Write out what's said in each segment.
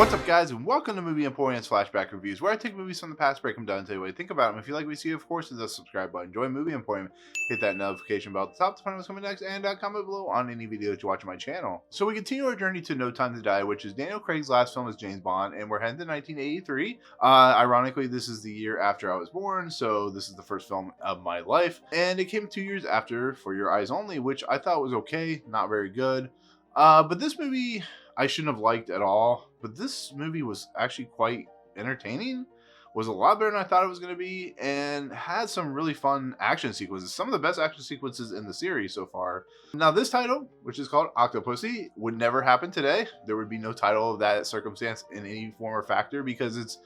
What's up, guys, and welcome to Movie Emporium's Flashback Reviews, where I take movies from the past, break them down, and tell you what I think about them. If you like what you see, of course, hit the subscribe button, join Movie Emporium, hit that notification bell at the top to find out what's coming next, and comment below on any videos you watch on my channel. So we continue our journey to No Time to Die, which is Daniel Craig's last film as James Bond, and we're heading to 1983. Ironically, this is the year after I was born, so this is the first film of my life, and it came 2 years after For Your Eyes Only, which I thought was okay, not very good. But this movie I shouldn't have liked at all. But this movie was actually quite entertaining, was a lot better than I thought it was going to be, and had some really fun action sequences. Some of the best action sequences in the series so far. Now this title, which is called Octopussy, would never happen today. There would be no title of that circumstance in any form or factor because it's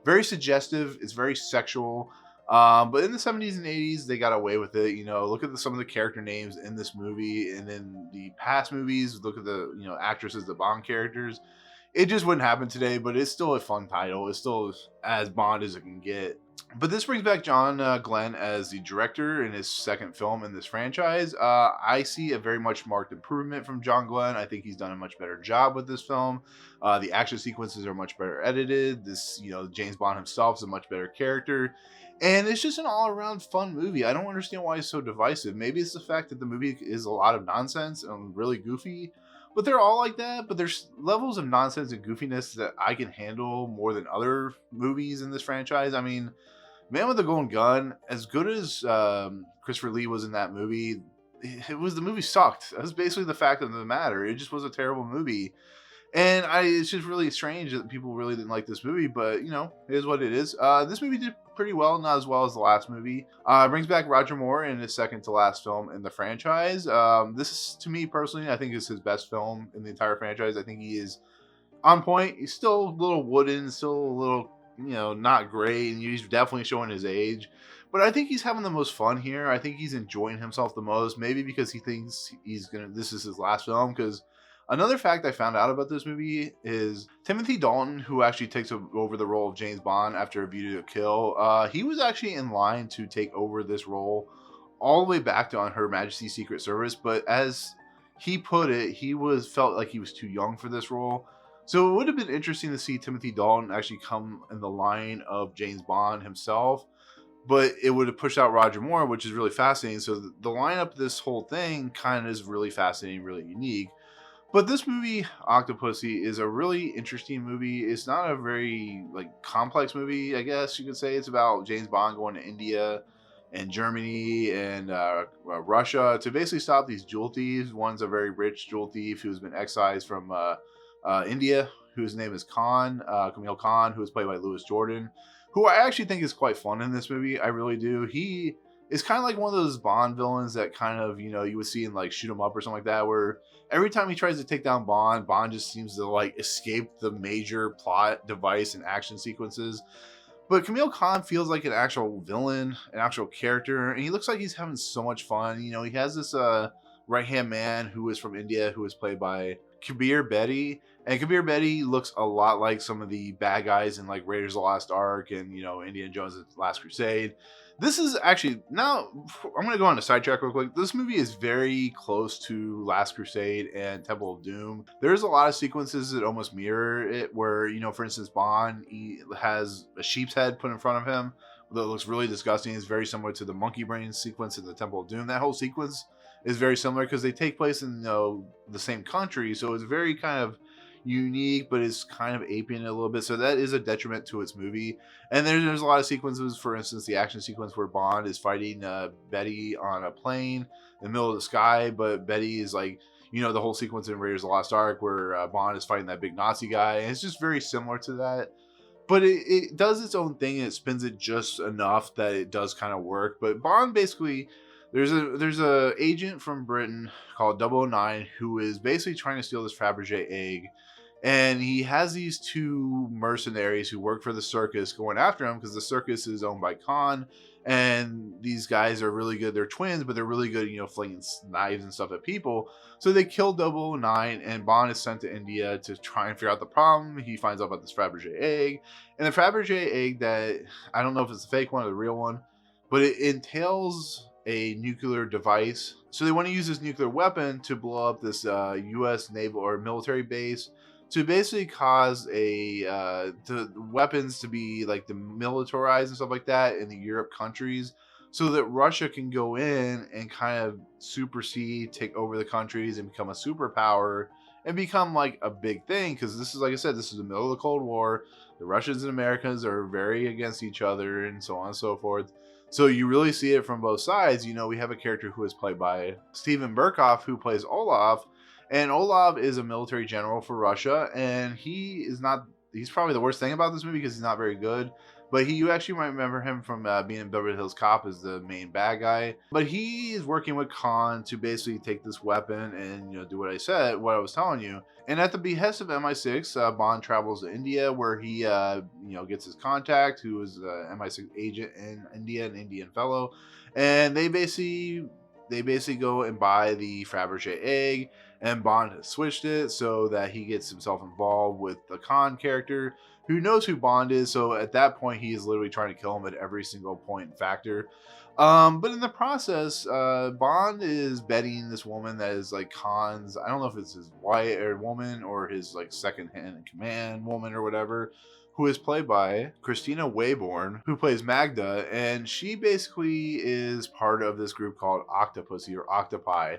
very suggestive, it's very sexual. But in the 70s and 80s, they got away with it. You know, look at some of the character names in this movie, and in the past movies, look at the actresses, the Bond characters. It just wouldn't happen today, but it's still a fun title. It's still as Bond as it can get. But this brings back John Glen as the director in his second film in this franchise. I see a very much marked improvement from John Glen. I think he's done a much better job with this film. The action sequences are much better edited. This, James Bond himself is a much better character. And it's just an all-around fun movie. I don't understand why it's so divisive. Maybe it's the fact that the movie is a lot of nonsense and really goofy. But they're all like that. But there's levels of nonsense and goofiness that I can handle more than other movies in this franchise. I mean, Man with the Golden Gun, as good as Christopher Lee was in that movie, the movie sucked. That's basically the fact of the matter. It just was a terrible movie. And it's just really strange that people really didn't like this movie, but it is what it is. This movie did pretty well, not as well as the last movie. Brings back Roger Moore in his second to last film in the franchise. This is, to me personally, I think is his best film in the entire franchise. I think he is on point. He's still a little wooden, still a little, not great, and he's definitely showing his age. But I think he's having the most fun here. I think he's enjoying himself the most, maybe because he thinks this is his last film, because another fact I found out about this movie is Timothy Dalton, who actually takes over the role of James Bond after A View to a Kill, he was actually in line to take over this role all the way back to On Her Majesty's Secret Service, but as he put it, felt like he was too young for this role. So it would have been interesting to see Timothy Dalton actually come in the line of James Bond himself, but it would have pushed out Roger Moore, which is really fascinating. So the lineup of this whole thing kind of is really fascinating, really unique. But this movie, Octopussy, is a really interesting movie. It's not a very complex movie, I guess you could say. It's about James Bond going to India and Germany and Russia to basically stop these jewel thieves. One's a very rich jewel thief who's been excised from India, whose name is Camille Khan, who is played by Jourdan, who I actually think is quite fun in this movie. I really do. He is kind of like one of those Bond villains that kind of, you would see in Shoot 'em Up or something like that, where every time he tries to take down Bond, Bond just seems to escape the major plot device and action sequences. But Camille Khan feels like an actual villain, an actual character, and he looks like he's having so much fun. He has this right-hand man who is from India, who is played by Kabir Bedi. And Kabir Bedi looks a lot like some of the bad guys in Raiders of the Lost Ark and, Indiana Jones' Last Crusade. This is actually, now I'm going to go on a sidetrack real quick. This movie is very close to Last Crusade and Temple of Doom. There's a lot of sequences that almost mirror it where, for instance, Bond, he has a sheep's head put in front of him that looks really disgusting. It's very similar to the monkey brain sequence in the Temple of Doom. That whole sequence is very similar because they take place in the same country. So it's very kind of unique, but it's kind of aping it a little bit, so that is a detriment to its movie. And there's a lot of sequences, for instance, the action sequence where Bond is fighting Bedi on a plane in the middle of the sky, but Bedi is the whole sequence in Raiders of the Lost Ark where Bond is fighting that big Nazi guy, and it's just very similar to that. But it does its own thing, and it spins it just enough that it does kind of work. But Bond basically, there's a agent from Britain called 009 who is basically trying to steal this Fabergé egg. And he has these two mercenaries who work for the circus going after him because the circus is owned by Khan. And these guys are really good. They're twins, but they're really good, flinging knives and stuff at people. So they kill 009, and Bond is sent to India to try and figure out the problem. He finds out about this Fabergé egg. And the Fabergé egg, that I don't know if it's the fake one or the real one, but it entails a nuclear device. So they want to use this nuclear weapon to blow up this U.S. naval or military base to basically cause the weapons to be like demilitarized and stuff like that in the Europe countries, so that Russia can go in and kind of supersede, take over the countries, and become a superpower and become like a big thing. Because this is, like I said, this is the middle of the Cold War. The Russians and Americans are very against each other, and so on and so forth. So you really see it from both sides. You know, we have a character who is played by Steven Berkoff, who plays Olaf, and Olaf is a military general for Russia, and he's probably the worst thing about this movie because he's not very good. But you actually might remember him from being in Beverly Hills Cop as the main bad guy. But he is working with Khan to basically take this weapon and, you know, do what I was telling you. And at the behest of MI6, Bond travels to India, where he, gets his contact, who is an MI6 agent in India, an Indian fellow, and they basically go and buy the Fabergé egg, and Bond has switched it so that he gets himself involved with the Khan character, who knows who Bond is. So at that point, he is literally trying to kill him at every single point and factor. But in the process, Bond is betting this woman that is like Khan's, I don't know if it's his wife or woman or his like second hand in command woman or whatever, who is played by Kristina Wayborn, who plays Magda, and she basically is part of this group called Octopussy or Octopi.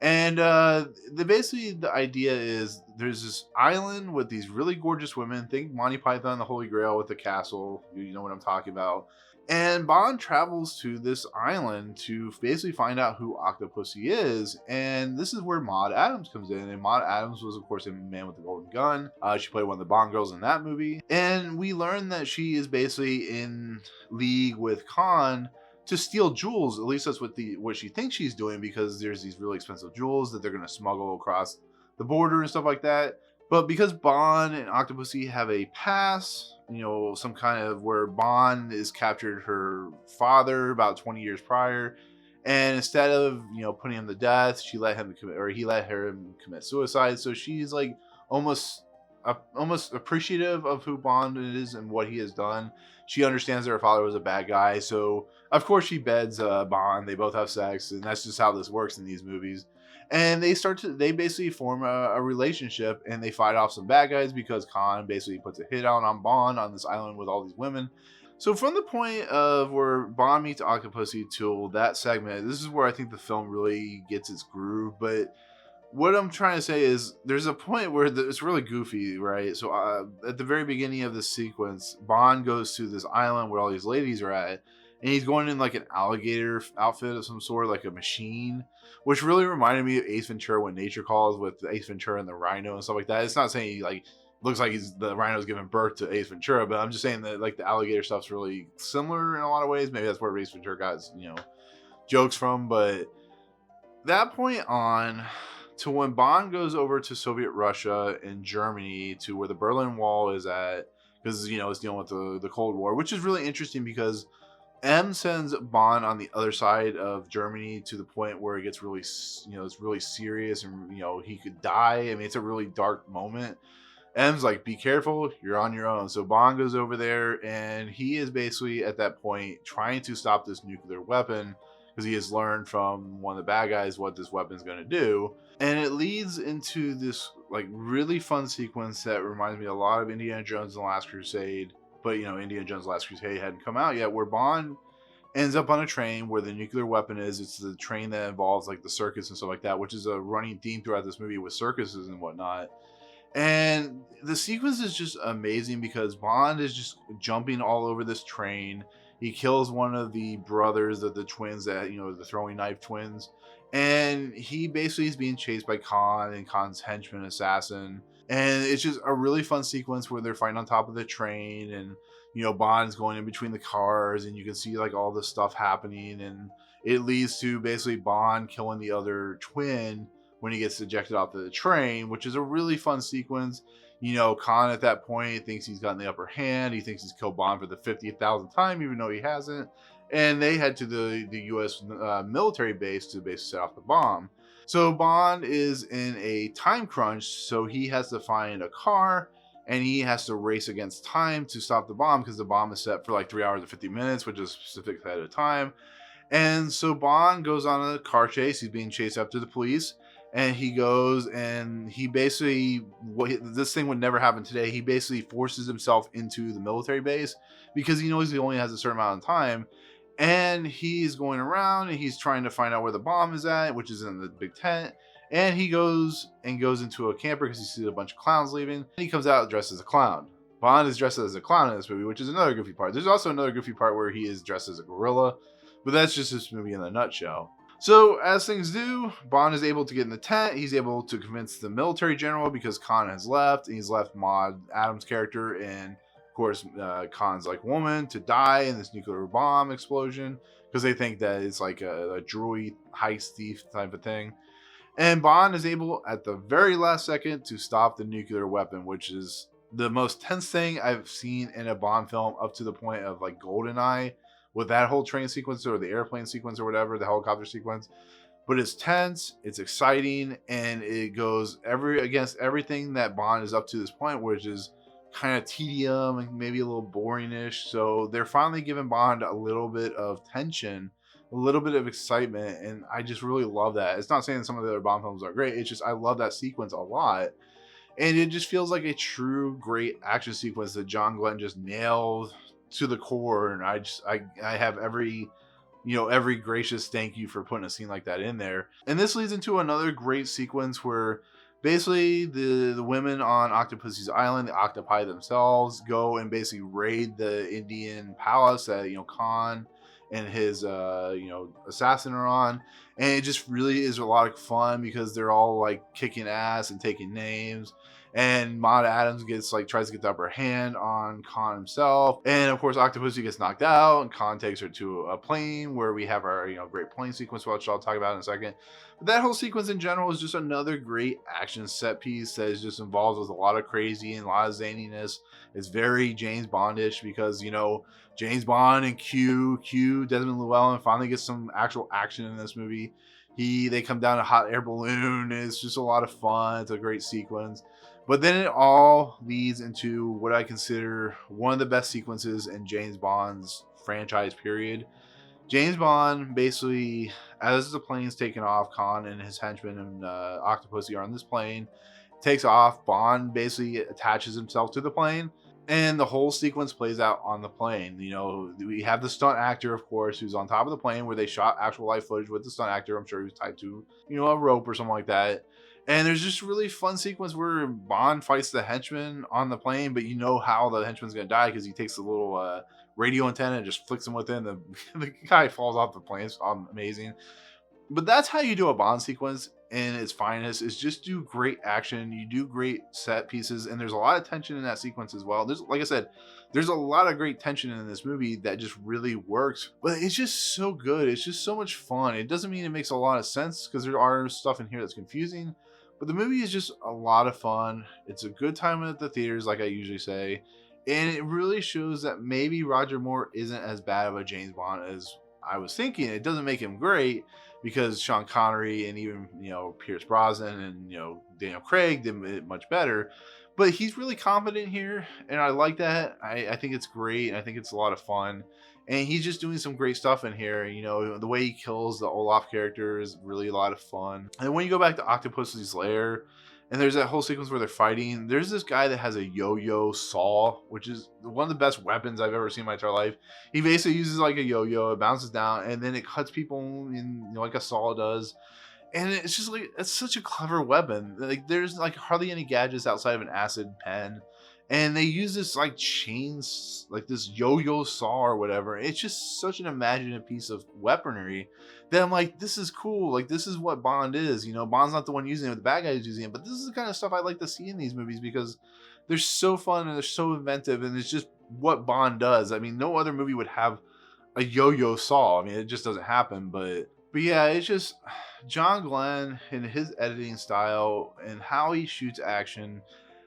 And the idea is there's this island with these really gorgeous women. Think Monty Python and the Holy Grail with the castle. You know what I'm talking about. And Bond travels to this island to basically find out who Octopussy is. And this is where Maud Adams comes in. And Maud Adams was, of course, in Man with the Golden Gun. She played one of the Bond girls in that movie. And we learn that she is basically in league with Khan to steal jewels. At least that's what she thinks she's doing, because there's these really expensive jewels that they're going to smuggle across the border and stuff like that. But because Bond and Octopussy have a past, you know, some kind of where Bond has captured her father about 20 years prior, and instead of, you know, putting him to death, he let her commit suicide. So she's like almost appreciative of who Bond is and what he has done. She understands that her father was a bad guy, so of course she beds Bond. They both have sex, and that's just how this works in these movies. And they basically form a relationship, and they fight off some bad guys because Khan basically puts a hit out on Bond on this island with all these women. So from the point of where Bond meets Octopussy till that segment, this is where I think the film really gets its groove. But what I'm trying to say is there's a point where it's really goofy, right? So at the very beginning of this sequence, Bond goes to this island where all these ladies are at, and he's going in like an alligator outfit of some sort, like a machine, which really reminded me of Ace Ventura When Nature Calls, with Ace Ventura and the rhino and stuff like that. It's not saying he like looks like the rhino's giving birth to Ace Ventura, but I'm just saying that like the alligator stuff's really similar in a lot of ways. Maybe that's where Ace Ventura got his, jokes from. But that point on to when Bond goes over to Soviet Russia and Germany, to where the Berlin Wall is at, because it's dealing with the Cold War, which is really interesting because M sends Bond on the other side of Germany to the point where it gets really, it's really serious, and he could die. I mean, it's a really dark moment. M's like, be careful, you're on your own. So Bond goes over there, and he is basically at that point trying to stop this nuclear weapon, because he has learned from one of the bad guys what this weapon is going to do. And it leads into this like really fun sequence that reminds me a lot of Indiana Jones and the Last Crusade. But Indiana Jones' Last Crusade hadn't come out yet, where Bond ends up on a train where the nuclear weapon is. It's the train that involves like the circus and stuff like that, which is a running theme throughout this movie with circuses and whatnot. And the sequence is just amazing because Bond is just jumping all over this train. He kills one of the brothers of the twins that, the throwing knife twins. And he basically is being chased by Khan and Khan's henchman assassin. And it's just a really fun sequence where they're fighting on top of the train, and Bond's going in between the cars, and you can see like all this stuff happening, and it leads to basically Bond killing the other twin when he gets ejected off the train, which is a really fun sequence. Khan at that point thinks he's gotten the upper hand. He thinks he's killed Bond for the 50,000th time, even though he hasn't. And they head to the U.S. Military base to basically set off the bomb. So Bond is in a time crunch, so he has to find a car, and he has to race against time to stop the bomb, because the bomb is set for like 3 hours and 50 minutes, which is a specific set of time. And so Bond goes on a car chase. He's being chased up to the police, and he goes and he basically, this thing would never happen today. He basically forces himself into the military base because he knows he only has a certain amount of time, and he's going around and he's trying to find out where the bomb is at, which is in the big tent. And he goes into a camper because he sees a bunch of clowns leaving. And he comes out dressed as a clown. Bond is dressed as a clown in this movie, which is another goofy part. There's also another goofy part where he is dressed as a gorilla, but that's just this movie in a nutshell. So as things do, Bond is able to get in the tent. He's able to convince the military general because Khan has left, and he's left Maud Adams' character and, of course, Khan's like woman to die in this nuclear bomb explosion because they think that it's like a droid heist thief type of thing. And Bond is able at the very last second to stop the nuclear weapon, which is the most tense thing I've seen in a Bond film up to the point of like GoldenEye, with that whole train sequence or the airplane sequence or whatever, the helicopter sequence. But it's tense, it's exciting, and it goes against everything that Bond is up to this point, which is kind of tedium and maybe a little boringish. So they're finally giving Bond a little bit of tension, a little bit of excitement, and I just really love that. It's not saying that some of the other Bond films are great, it's just I love that sequence a lot. And it just feels like a true great action sequence that John Glenn just nailed to the core. And I have every gracious thank you for putting a scene like that in there. And this leads into another great sequence where basically the women on Octopussy's island, the octopi themselves, go and basically raid the Indian palace that Khan and his assassin are on. And it just really is a lot of fun because they're all like kicking ass and taking names. And Maud Adams tries to get the upper hand on Khan himself. And of course, Octopussy gets knocked out, and Khan takes her to a plane where we have our great plane sequence, which I'll talk about in a second. But that whole sequence in general is just another great action set piece that is just involved with a lot of crazy and a lot of zaniness. It's very James Bondish because James Bond and Q, Desmond Llewelyn finally gets some actual action in this movie. They come down a hot air balloon. It's just a lot of fun. It's a great sequence. But then it all leads into what I consider one of the best sequences in James Bond's franchise period. James Bond basically, as the plane's taking off, Khan and his henchmen and Octopussy are on this plane, takes off. Bond basically attaches himself to the plane, and the whole sequence plays out on the plane. We have the stunt actor, of course, who's on top of the plane where they shot actual live footage with the stunt actor. I'm sure he was tied to, a rope or something like that. And there's just really fun sequence where Bond fights the henchman on the plane, but how the henchman's going to die because he takes a little radio antenna and just flicks him within. The guy falls off the plane. It's amazing. But that's how you do a Bond sequence in its finest, is just do great action. You do great set pieces, and there's a lot of tension in that sequence as well. Like I said, there's a lot of great tension in this movie that just really works, but it's just so good. It's just so much fun. It doesn't mean it makes a lot of sense because there are stuff in here that's confusing, but the movie is just a lot of fun. It's a good time at the theaters, like I usually say. And it really shows that maybe Roger Moore isn't as bad of a James Bond as I was thinking. It doesn't make him great because Sean Connery and even, Pierce Brosnan and, Daniel Craig did it much better. But he's really confident here, and I like that. I think it's great. I think it's a lot of fun. And he's just doing some great stuff in here. The way he kills the Olaf character is really a lot of fun. And when you go back to Octopussy's lair, and there's that whole sequence where they're fighting, there's this guy that has a yo-yo saw, which is one of the best weapons I've ever seen in my entire life. He basically uses like a yo-yo, it bounces down, and then it cuts people in, like a saw does. And it's just like, it's such a clever weapon. Like, there's like hardly any gadgets outside of an acid pen. And they use this like chains, like this yo-yo saw or whatever. It's just such an imaginative piece of weaponry that I'm like, this is cool. Like, this is what Bond is. Bond's not the one using it, the bad guy is using it. But this is the kind of stuff I like to see in these movies because they're so fun and they're so inventive, and it's just what Bond does. I mean, no other movie would have a yo-yo saw. I mean, it just doesn't happen. But yeah, it's just John Glenn and his editing style and how he shoots action,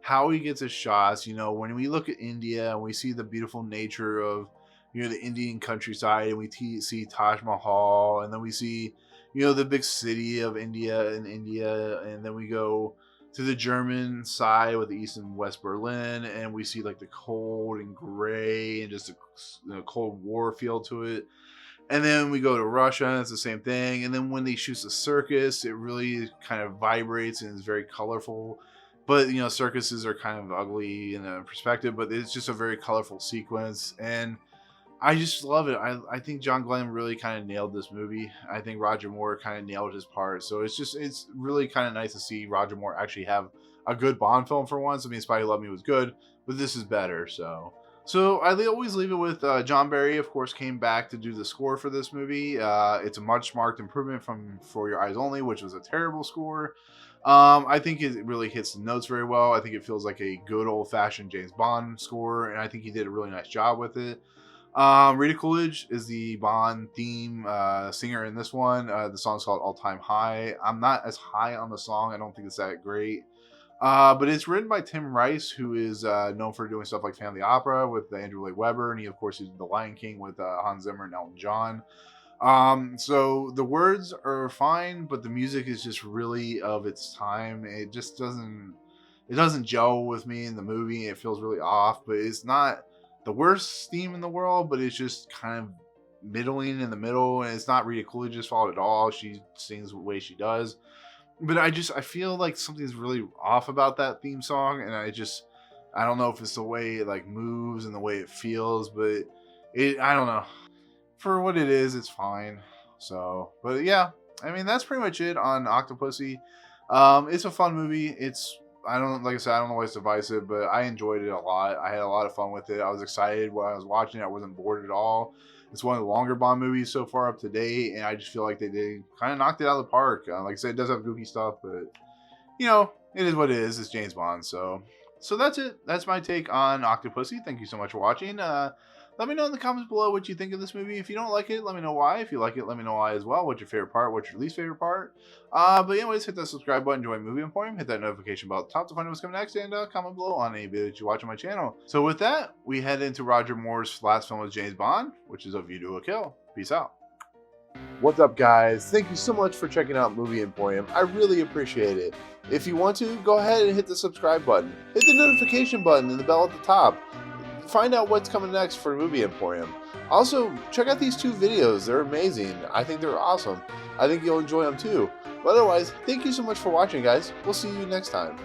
how he gets his shots. When we look at India and we see the beautiful nature of, the Indian countryside, and we see Taj Mahal, and then we see, the big city of India, and then we go to the German side with the East and West Berlin, and we see like the cold and gray and just a Cold War feel to it. And then we go to Russia, and it's the same thing. And then when they shoot the circus, it really kind of vibrates and is very colorful. But you know, circuses are kind of ugly in a perspective, but it's just a very colorful sequence, and I just love it. I think John Glen really kind of nailed this movie. I think Roger Moore kind of nailed his part. So it's really kind of nice to see Roger Moore actually have a good Bond film for once. I mean, Spy Who Loved Me was good, but this is better. So I always leave it with John Barry, of course, came back to do the score for this movie. It's a much marked improvement from For Your Eyes Only, which was a terrible score. I think it really hits the notes very well. I think it feels like a good old-fashioned James Bond score, and I think he did a really nice job with it. Rita Coolidge is the Bond theme singer in this one. The song's called All Time High. I'm not as high on the song. I don't think it's that great. But it's written by Tim Rice, who is known for doing stuff like Family Opera with Andrew Lloyd Webber, and he, of course, is The Lion King with Hans Zimmer and Elton John. So the words are fine, but the music is just really of its time. It just doesn't gel with me in the movie. It feels really off, but it's not the worst theme in the world, but it's just kind of middling in the middle, and it's not Rita Coolidge's fault at all. She sings the way she does, but I feel like something's really off about that theme song, and I don't know if it's the way it like moves and the way it feels, but I don't know. For what it is, it's fine. So, but yeah, I mean, that's pretty much it on Octopussy. It's a fun movie. Like I said, I don't know why it's divisive, but I enjoyed it a lot. I had a lot of fun with it. I was excited while I was watching it. I wasn't bored at all. It's one of the longer Bond movies so far up to date, and I just feel like they did kind of knocked it out of the park. Like I said, it does have goofy stuff, but you know, it is what it is. It's James Bond, so that's it. That's my take on Octopussy. Thank you so much for watching. Let me know in the comments below what you think of this movie. If you don't like it, let me know why. If you like it, let me know why as well. What's your favorite part? What's your least favorite part? But anyways, hit that subscribe button, join Movie Emporium, hit that notification bell at the top to find out what's coming next, and comment below on any video that you watch on my channel. So with that, we head into Roger Moore's last film with James Bond, which is A View to a Kill. Peace out. What's up, guys? Thank you so much for checking out Movie Emporium. I really appreciate it. If you want to, go ahead and hit the subscribe button. Hit the notification button and the bell at the top. Find out what's coming next for Movie Emporium. Also, check out these two videos. They're amazing. I think they're awesome. I think you'll enjoy them too. But otherwise, thank you so much for watching, guys. We'll see you next time.